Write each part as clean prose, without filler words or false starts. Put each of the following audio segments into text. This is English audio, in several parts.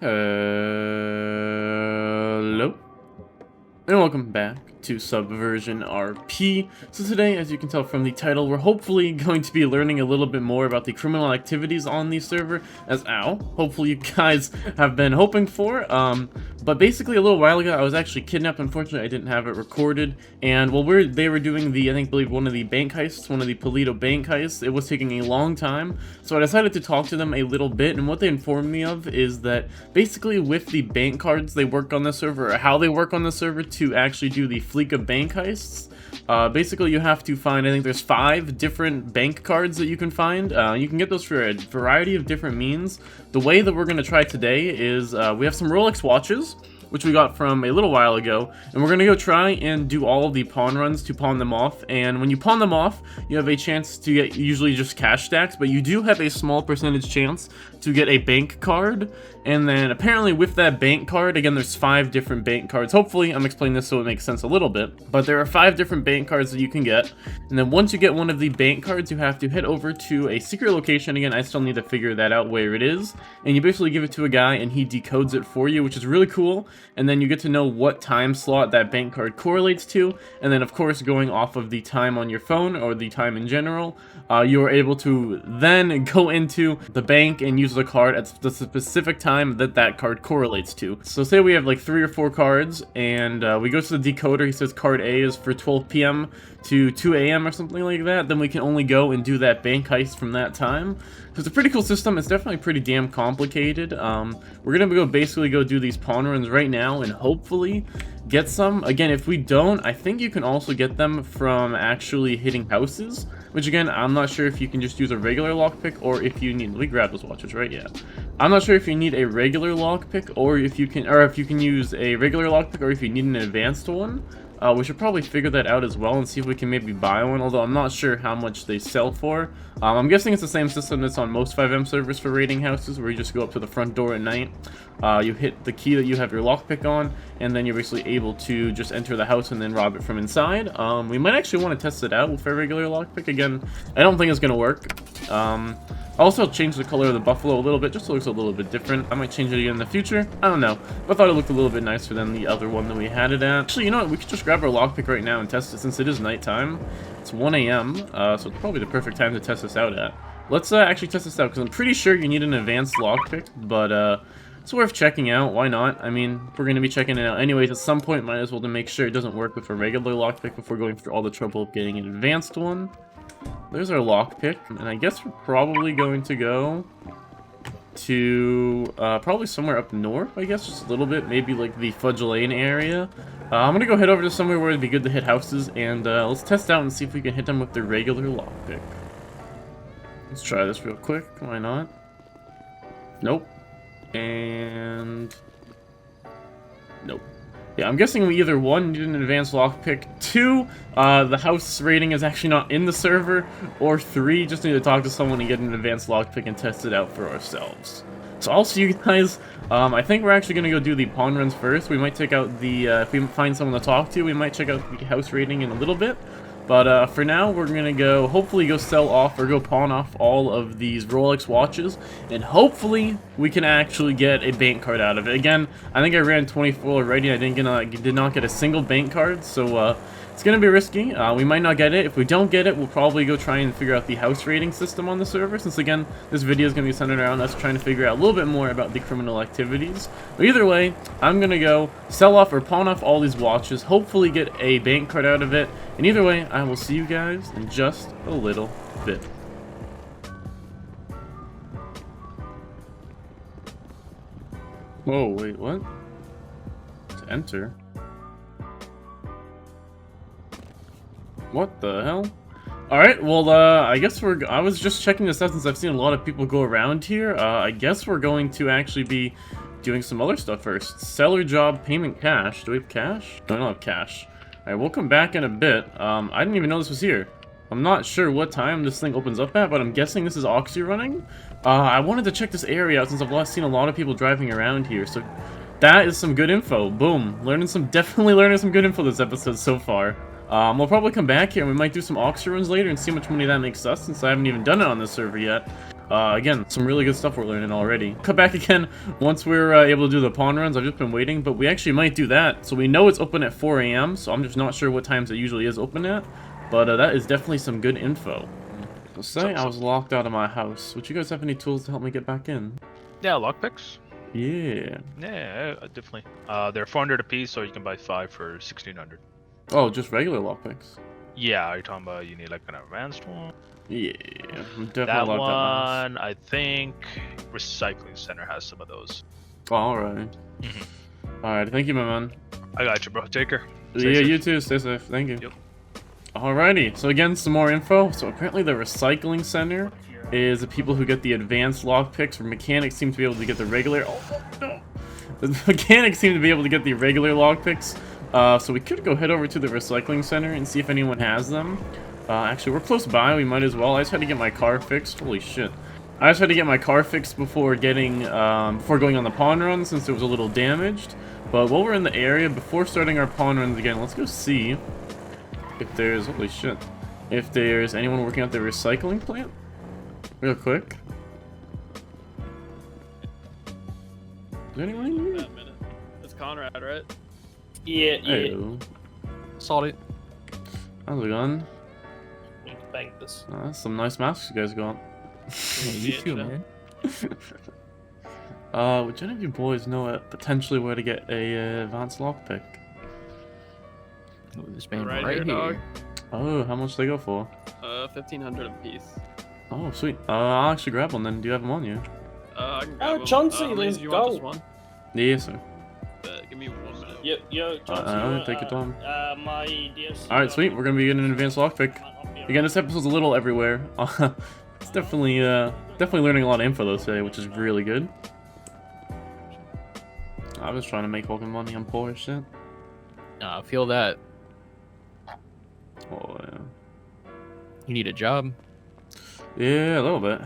Hello, and welcome back to Subversion RP. So today, as you can tell from the title, we're hopefully going to be learning a little bit more about the criminal activities on the server, as hopefully you guys have been hoping for. But basically a little while ago, I was actually kidnapped. Unfortunately, I didn't have it recorded, and while they were doing the, I believe one of the bank heists, one of the Polito bank heists, it was taking a long time, so I decided to talk to them a little bit, and what they informed me of is that basically with the bank cards they work on the server, or how they work on the server to actually do the fleek of bank heists, basically you have to find, I think there's 5 different bank cards that you can find. You can get those for a variety of different means. The way that we're going to try today is we have some Rolex watches, which we got from a little while ago, and we're going to go try and do all of the pawn runs to pawn them off. And when you pawn them off, you have a chance to get usually just cash stacks, but you do have a small percentage chance to get a bank card. And then apparently with that bank card, again, there's 5 different bank cards. Hopefully I'm explaining this so it makes sense a little bit, but there are 5 different bank cards that you can get. And then once you get one of the bank cards, you have to head over to a secret location. Again, I still need to figure that out where it is, and you basically give it to a guy and he decodes it for you, which is really cool. And then you get to know what time slot that bank card correlates to, and then of course going off of the time on your phone or the time in general, you are able to then go into the bank and use the card at the specific time that that card correlates to. So say we have like 3 or 4 cards, and we go to the decoder, he says card A is for 12 p.m. to 2 a.m. or something like that, then we can only go and do that bank heist from that time. So it's a pretty cool system. It's definitely pretty damn complicated. We're gonna basically go do these pawn runs right now and hopefully get some. Again, if we don't, I think you can also get them from actually hitting houses, which again, I'm not sure if you can just use a regular lockpick or if you need, we grab those watches, right? Yeah. I'm not sure if you need a regular lockpick or if you can use a regular lockpick or if you need an advanced one. We should probably figure that out as well and see if we can maybe buy one, although I'm not sure how much they sell for. I'm guessing it's the same system that's on most 5M servers for raiding houses, where you just go up to the front door at night, you hit the key that you have your lockpick on, and then you're basically able to just enter the house and then rob it from inside. We might actually want to test it out with a regular lockpick. Again, I don't think it's going to work. Also change the color of the buffalo a little bit, just so it looks a little bit different. I might change it again in the future. I don't know. But I thought it looked a little bit nicer than the other one that we had it at. Actually, you know what? We could just grab our lockpick right now and test it since it is nighttime. It's 1 a.m., so it's probably the perfect time to test this out at. Let's actually test this out, because I'm pretty sure you need an advanced lockpick, but it's worth checking out. Why not? I mean, we're going to be checking it out anyways. At some point, might as well to make sure it doesn't work with a regular lockpick before going through all the trouble of getting an advanced one. There's our lockpick, and I guess we're probably going to go to probably somewhere up north, I guess, just a little bit, maybe like the Fudge Lane area. I'm gonna go head over to somewhere where it'd be good to hit houses, and let's test out and see if we can hit them with the regular lockpick. Let's try this real quick. Why not? Nope. And nope. Yeah, I'm guessing we either 1, need an advanced lockpick, 2, the house rating is actually not in the server, or 3, just need to talk to someone and get an advanced lockpick and test it out for ourselves. So I'll see you guys. I think we're actually going to go do the pawn runs first. We might check out the, if we find someone to talk to, we might check out the house rating in a little bit. But for now, we're going to go, hopefully go sell off or go pawn off all of these Rolex watches, and hopefully we can actually get a bank card out of it. Again, I think I ran 24 already, I did not get a single bank card, so it's going to be risky. We might not get it. If we don't get it, we'll probably go try and figure out the house rating system on the server, since again, this video is going to be centered around us trying to figure out a little bit more about the criminal activities. But either way, I'm going to go sell off or pawn off all these watches, hopefully get a bank card out of it, and either way, I will see you guys in just a little bit. Whoa, wait, what? To enter? What the hell? Alright, well, I guess I was just checking this out since I've seen a lot of people go around here. I guess we're going to actually be doing some other stuff first. Seller job, payment cash. Do we have cash? No, I don't have cash. Alright, we'll come back in a bit. I didn't even know this was here. I'm not sure what time this thing opens up at, but I'm guessing this is Oxy running. I wanted to check this area out since I've seen a lot of people driving around here, so that is some good info. Boom. Definitely learning some good info this episode so far. We'll probably come back here and we might do some auction runs later and see how much money that makes us, since I haven't even done it on this server yet. Again, some really good stuff we're learning already. Come back again once we're able to do the pawn runs. I've just been waiting, but we actually might do that. So we know it's open at 4 AM, so I'm just not sure what times it usually is open at. But that is definitely some good info. So say I was locked out of my house. Would you guys have any tools to help me get back in? Yeah, lockpicks. Yeah. Yeah, definitely. They're 400 a piece, so you can buy 5 for 1600. Oh, just regular lockpicks? Yeah, are you talking about you need like an advanced one? Yeah, I'm definitely That locked out one, I think Recycling Center has some of those. Oh, alright. Alright, thank you, my man. I got you, bro. Take care. Yeah, you too. Stay safe. Thank you. Yep. Alrighty, so again, some more info. So apparently the Recycling Center is the people who get the advanced lockpicks, where mechanics seem to be able to get the regular... Oh, no! The mechanics seem to be able to get the regular lockpicks. So we could go head over to the Recycling Center and see if anyone has them. Actually, we're close by. We might as well. I just had to get my car fixed. Holy shit. I just had to get my car fixed before getting, before going on the pawn run, since it was a little damaged. But while we're in the area, before starting our pawn runs again, let's go see if there's, holy shit, if there's anyone working at the recycling plant. Real quick. Is there anyone in here? It's Conrad, right? Yeah. Hey-o. Solid. How's it going? We can bank this. That's some nice masks you guys got. You too, man. Would any of you boys know potentially where to get a advanced lockpick? Oh, this man Right right, here, here. dog. Oh, how much they go for? 1500 a piece. Oh, sweet. I'll actually grab one then. Do you have them on you? I can grab 'em. Chauncey, Liz, let's you want go. just one? Yes, sir. Give me 1 minute. Yo, Chauncey, Alright, take your time. my DLC. Alright, sweet. We're gonna be getting an advanced lockpick. Again, this episode's a little everywhere. It's definitely learning a lot of info though today, which is really good. I was trying to make all the money. I'm poor as shit. I feel that. Oh yeah. You need a job. Yeah, a little bit.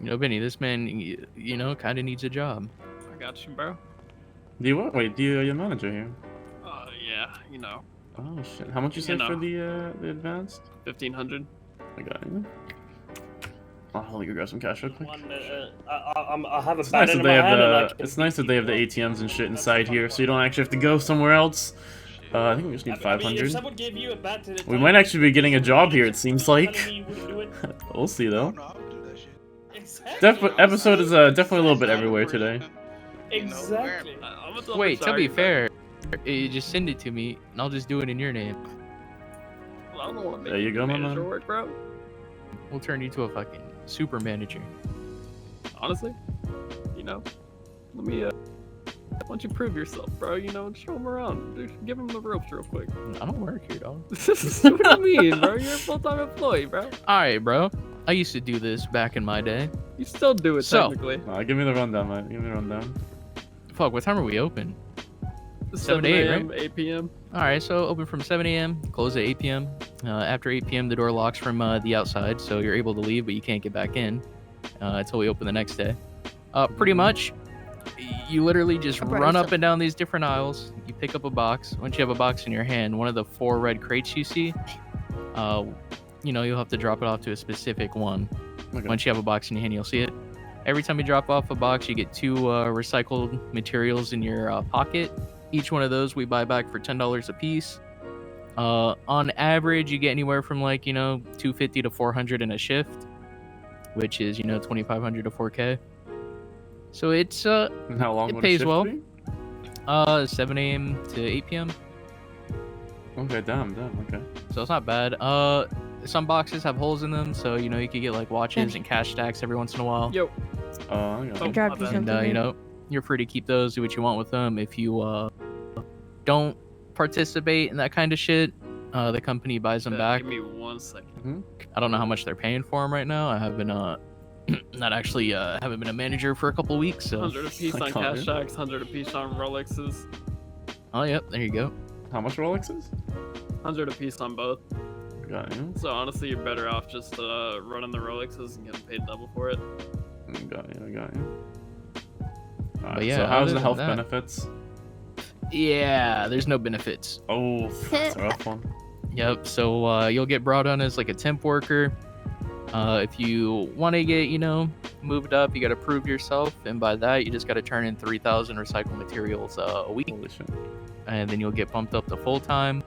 You know, Benny, this man, you know, kind of needs a job. I got you, bro. Do you what? Wait, do you your manager here? Yeah, you know, Oh shit. How much you say know. for the advanced? 1500. I got you. I'll let you grab some cash real quick. I have a It's nice that they have the ATMs and shit inside here, so you don't actually have to go somewhere else. I think we just need 500. We might actually be getting a job here, it seems like. We'll see though. Episode is definitely a little bit everywhere today. Exactly. I'm a Wait, to sorry, be but fair, you just send it to me, and I'll just do it in your name. I don't want to make There you go, my manager man. work, bro. We'll turn you to a fucking super manager. Honestly, you know, let me, why don't you prove yourself, bro? You know, show him around. Dude, give him the ropes real quick. I don't work here, dog. What do you mean, bro? You're a full-time employee, bro. Alright, bro. I used to do this back in my day. You still do it, So- technically. Give me the rundown, man. Give me the rundown. Fuck, what time are we open? 7 to 8, a.m., 8 p.m. Alright, so open from 7 a.m., close at 8 p.m. After 8 p.m., the door locks from the outside, so you're able to leave, but you can't get back in until we open the next day. Pretty much, you literally just run up and down these different aisles. You pick up a box. Once you have a box in your hand, one of the 4 red crates you see, you know, you'll have to drop it off to a specific one. Okay. Once you have a box in your hand, you'll see it. Every time you drop off a box, you get 2 recycled materials in your pocket. Each one of those we buy back for $10 a piece. On average, you get anywhere from like, you know, $250 to $400 in a shift, which is, you know, $2,500 to $4K. So it's And how long it would pays a shift well. be? 7 a.m. to 8 p.m. Okay, damn, okay. So it's not bad. Some boxes have holes in them, so you know you could get like watches and cash stacks every once in a while. Yo, I got Oh, you. Dropped you my bad. And something. you know, you're free to keep those, do what you want with them. If you don't participate in that kind of shit, the company buys them back. Give me 1 second. I don't know how much they're paying for them right now. I have been not actually haven't been a manager for a couple weeks, so 100 a piece I on can't cash do. stacks, 100 a piece on Rolexes, oh yep, there you go. How much Rolexes? 100 a piece on both. Got you. So honestly, you're better off just running the Rolexes and getting paid double for it. Got you. Alright, yeah, so other how's the than health that- benefits? Yeah, there's no benefits. Oh, that's a rough one. Yep. So you'll get brought on as like a temp worker. If you want to get, moved up, you got to prove yourself, and by that, you just got to turn in 3,000 recycled materials a week, Holy shit. and then you'll get bumped up to full time.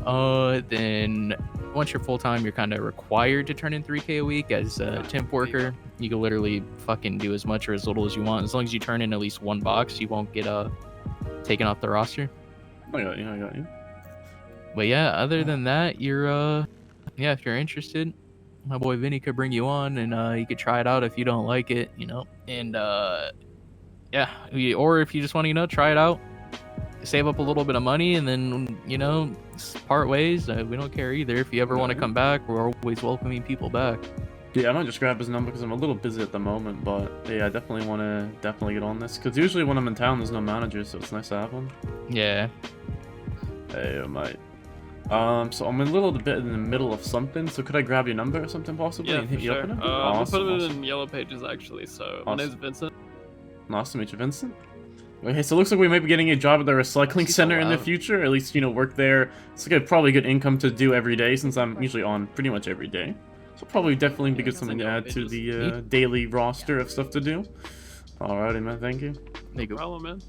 Then once you're full time, you're kind of required to turn in 3K a week as a temp worker. You can literally fucking do as much or as little as you want, as long as you turn in at least one box. You won't get taken off the roster. I got you. But yeah, other than that, you're if you're interested, my boy Vinny could bring you on, and you could try it out if you don't like it, and or if you just want to, try it out, save up a little bit of money, and then, part ways. We don't care either. If you ever want to come back, we're always welcoming people back. Yeah, I might just grab his number because I'm a little busy at the moment, but yeah, I definitely want to get on this, because usually when I'm in town, there's no manager, so it's nice to have one. Yeah. Hey, I might. So I'm a little bit in the middle of something, so could I grab your number or something possibly Yeah, and for hit you up sure. in it? I'm gonna put it in Yellow Pages, actually, so my Awesome. name's Vincent. Nice to meet you, Vincent. Okay, so it looks like we might be getting a job at the recycling center in the future, at least, work there. It's like probably good income to do every day, since I'm usually on pretty much every day. So probably definitely be good something to add to the daily roster of stuff to do. Alrighty, man, thank you. There you go. Problem, man.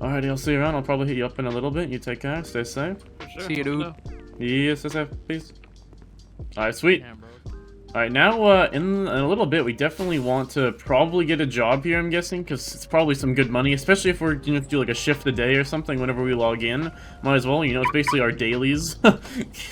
Alrighty, I'll see you around. I'll probably hit you up in a little bit. You take care, stay safe. For sure. See you, dude. No. Yes, stay safe, peace. Alright, sweet. Damn, bro. Alright, now in a little bit, we definitely want to probably get a job here, I'm guessing, because it's probably some good money, especially if we're going to do like a shift a day or something whenever we log in. Might as well, it's basically our dailies.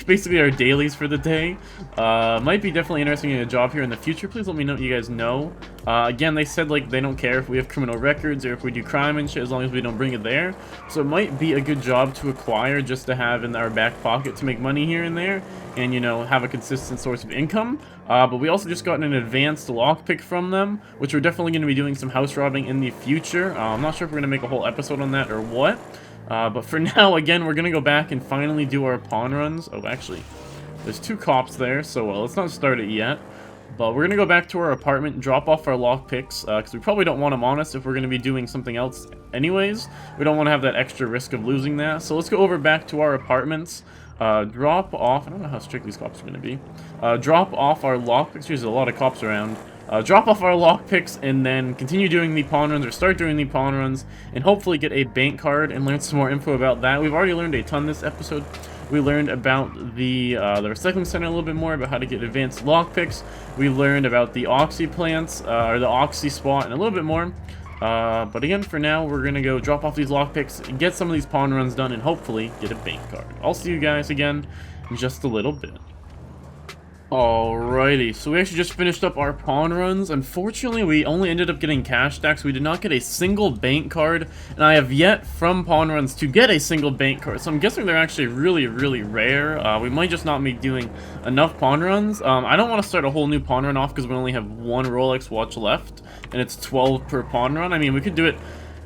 Basically our dailies for the day. Might be definitely interesting in a job here in the future. Please let me know what you guys know. Again, they said like they don't care if we have criminal records or if we do crime and shit, as long as we don't bring it there. So it might be a good job to acquire just to have in our back pocket to make money here and there, and have a consistent source of income. But we also just got an advanced lockpick from them, which we're definitely going to be doing some house robbing in the future. I'm not sure if we're going to make a whole episode on that or what. But for now, again, we're going to go back and finally do our pawn runs. Oh, actually, there's 2 cops there, so let's not start it yet. But we're going to go back to our apartment and drop off our lockpicks, because we probably don't want them on us if we're going to be doing something else anyways. We don't want to have that extra risk of losing that. So let's go over back to our apartments. Drop off, I don't know how strict these cops are going to be. Drop off our lockpicks. There's a lot of cops around. Drop off our lockpicks and then continue doing the pawn runs, or start doing the pawn runs, and hopefully get a bank card and learn some more info about that. We've already learned a ton this episode. We learned about the recycling center a little bit more, about how to get advanced lockpicks. We learned about the Oxy plants, or the Oxy Spot, and a little bit more. But again, for now, we're going to go drop off these lockpicks and get some of these pawn runs done and hopefully get a bank card. I'll see you guys again in just a little bit. Alrighty, so we actually just finished up our pawn runs. Unfortunately, we only ended up getting cash stacks. We did not get a single bank card, and I have yet from pawn runs to get a single bank card, so I'm guessing they're actually really, really rare. We might just not be doing enough pawn runs. I don't want to start a whole new pawn run off because we only have 1 Rolex watch left, and it's 12 per pawn run. I mean, we could do it.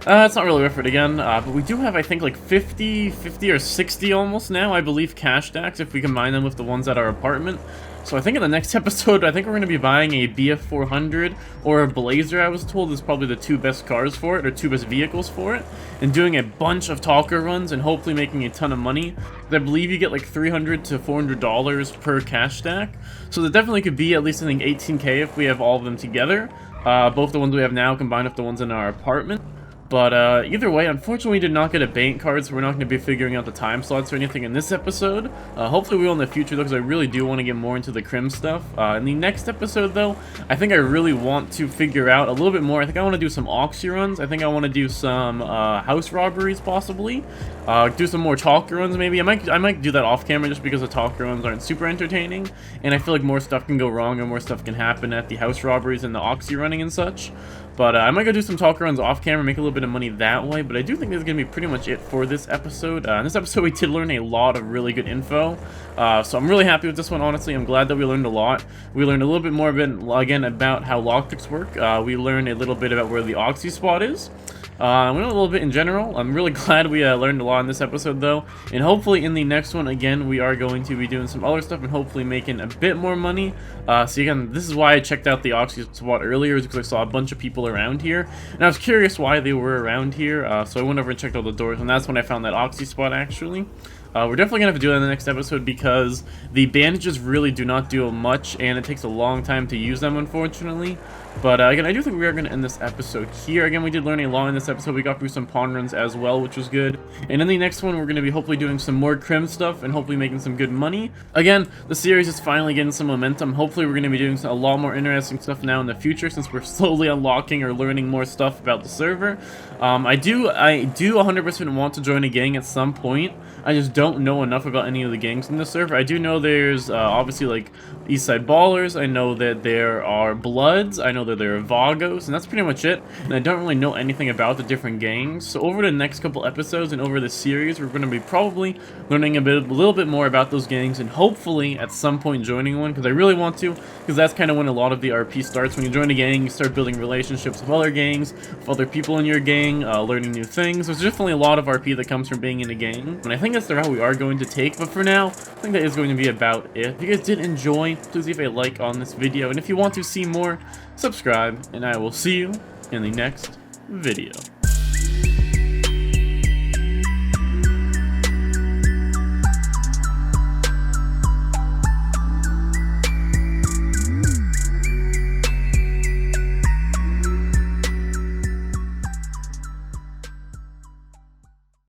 It's not really worth it again, but we do have, I think, like 50 or 60 almost now, I believe, cash stacks if we combine them with the ones at our apartment. So I think in the next episode, I think we're going to be buying a BF400 or a Blazer. I was told is probably the 2 best cars for it, or 2 best vehicles for it, and doing a bunch of talker runs and hopefully making a ton of money. I believe you get like $300 to $400 per cash stack, so that definitely could be at least, I think, 18K if we have all of them together. Both the ones we have now combined with the ones in our apartment. But either way, unfortunately we did not get a bank card, so we're not going to be figuring out the time slots or anything in this episode. Hopefully we will in the future, though, because I really do want to get more into the crim stuff. In the next episode, though, I think I really want to figure out a little bit more. I think I want to do some Oxy runs. I think I want to do some house robberies, possibly. Do some more talker runs, maybe. I might do that off camera just because the talker runs aren't super entertaining, and I feel like more stuff can go wrong and more stuff can happen at the house robberies and the Oxy running and such. But I might go do some talker runs off camera, make a little bit of money that way, but I do think this is going to be pretty much it for this episode. In this episode, we did learn a lot of really good info, so I'm really happy with this one, honestly. I'm glad that we learned a lot. We learned a little bit more, again, about how lockpicks work. We learned a little bit about where the Oxy Spot is. We learned a little bit in general. I'm really glad we learned a lot in this episode, though. And hopefully in the next one, again, we are going to be doing some other stuff and hopefully making a bit more money. So again, this is why I checked out the Oxy Spot earlier, is because I saw a bunch of people around here. And I was curious why they were around here, so I went over and checked all the doors, and that's when I found that Oxy Spot, actually. We're definitely gonna have to do that in the next episode because the bandages really do not do much, and it takes a long time to use them, unfortunately. But again, I do think we are going to end this episode here. Again, we did learn a lot in this episode. We got through some pawn runs as well, which was good. And in the next one, we're going to be hopefully doing some more crim stuff and hopefully making some good money. Again, the series is finally getting some momentum. Hopefully, we're going to be doing a lot more interesting stuff now in the future since we're slowly unlocking or learning more stuff about the server. I do 100% want to join a gang at some point. I just don't know enough about any of the gangs in the server. I do know there's obviously like Eastside Ballers. I know that there are Bloods. I know that there are Vagos, and that's pretty much it. And I don't really know anything about the different gangs. So over the next couple episodes and over this series, we're going to be probably learning a little bit more about those gangs, and hopefully at some point joining one, because I really want to, because that's kind of when a lot of the RP starts. When you join a gang, you start building relationships with other gangs, with other people in your gang, learning new things. There's definitely a lot of RP that comes from being in a gang, and I think that's the route we are going to take. But for now, I think that is going to be about it. If you guys did enjoy, please leave a like on this video, and if you want to see more, subscribe, and I will see you in the next video.